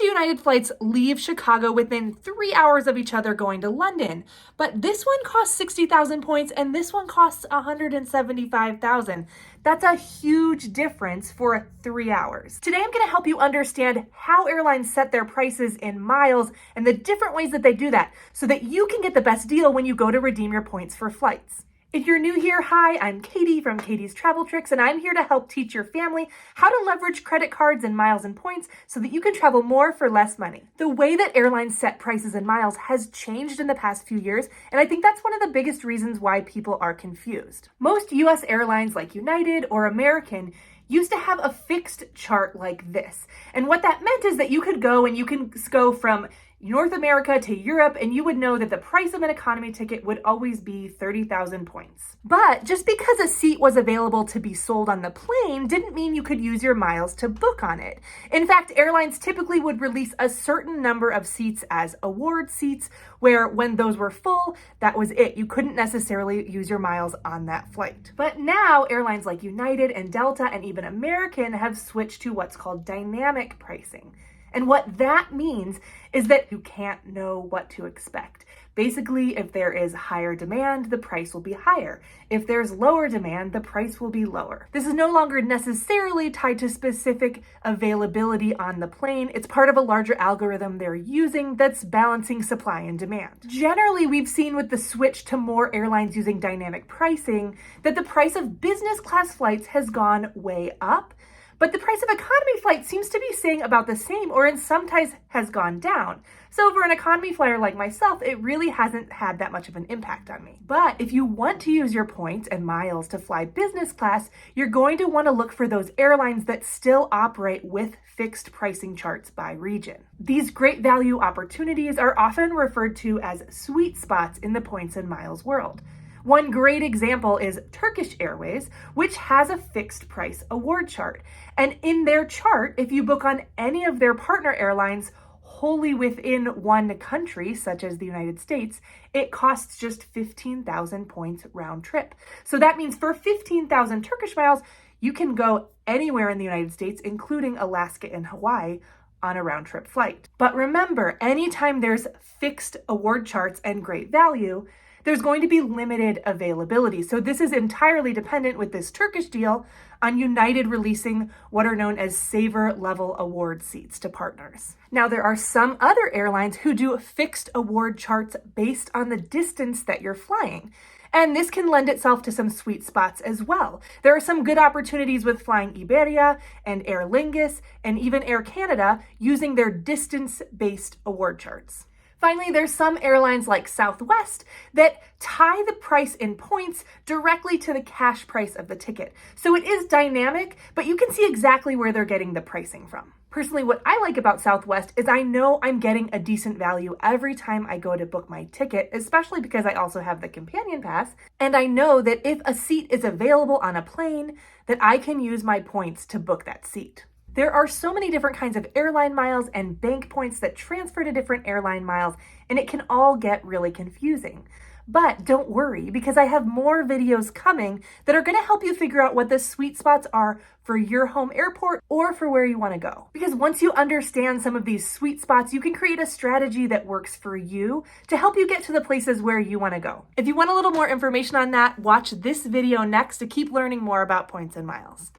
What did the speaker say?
two United flights leave Chicago within 3 hours of each other going to London, but this one costs 60,000 points and this one costs 175,000. That's a huge difference for 3 hours. Today I'm going to help you understand how airlines set their prices in miles and the different ways that they do that so that you can get the best deal when you go to redeem your points for flights. If you're new here, hi, I'm Katie from Katie's Travel Tricks, and I'm here to help teach your family how to leverage credit cards and miles and points so that you can travel more for less money. The way that airlines set prices in miles has changed in the past few years, and I think that's one of the biggest reasons why people are confused. Most US airlines like United or American used to have a fixed chart like this. And what that meant is that you could go and you can go from North America to Europe, and you would know that the price of an economy ticket would always be 30,000 points. But just because a seat was available to be sold on the plane didn't mean you could use your miles to book on it. In fact, airlines typically would release a certain number of seats as award seats, where when those were full, that was it. You couldn't necessarily use your miles on that flight. But now airlines like United and Delta and even American have switched to what's called dynamic pricing. And what that means is that you can't know what to expect. Basically, if there is higher demand, the price will be higher. If there's lower demand, the price will be lower. This is no longer necessarily tied to specific availability on the plane. It's part of a larger algorithm they're using that's balancing supply and demand. Generally, we've seen with the switch to more airlines using dynamic pricing that the price of business class flights has gone way up, but the price of economy flight seems to be staying about the same, or in some times has gone down. So for an economy flyer like myself, it really hasn't had that much of an impact on me. But if you want to use your points and miles to fly business class, you're going to want to look for those airlines that still operate with fixed pricing charts by region. These great value opportunities are often referred to as sweet spots in the points and miles world. One great example is Turkish Airways, which has a fixed price award chart. And in their chart, if you book on any of their partner airlines wholly within one country, such as the United States, it costs just 15,000 points round trip. So that means for 15,000 Turkish miles, you can go anywhere in the United States, including Alaska and Hawaii, on a round trip flight. But remember, anytime there's fixed award charts and great value, there's going to be limited availability. So this is entirely dependent with this Turkish deal on United releasing what are known as saver level award seats to partners. Now, there are some other airlines who do fixed award charts based on the distance that you're flying. And this can lend itself to some sweet spots as well. There are some good opportunities with flying Iberia and Aer Lingus and even Air Canada using their distance-based award charts. Finally, there's some airlines like Southwest that tie the price in points directly to the cash price of the ticket. So it is dynamic, but you can see exactly where they're getting the pricing from. Personally, what I like about Southwest is I know I'm getting a decent value every time I go to book my ticket, especially because I also have the companion pass. And I know that if a seat is available on a plane, that I can use my points to book that seat. There are so many different kinds of airline miles and bank points that transfer to different airline miles, and it can all get really confusing. But don't worry, because I have more videos coming that are going to help you figure out what the sweet spots are for your home airport or for where you want to go. Because once you understand some of these sweet spots, you can create a strategy that works for you to help you get to the places where you want to go. If you want a little more information on that, watch this video next to keep learning more about points and miles.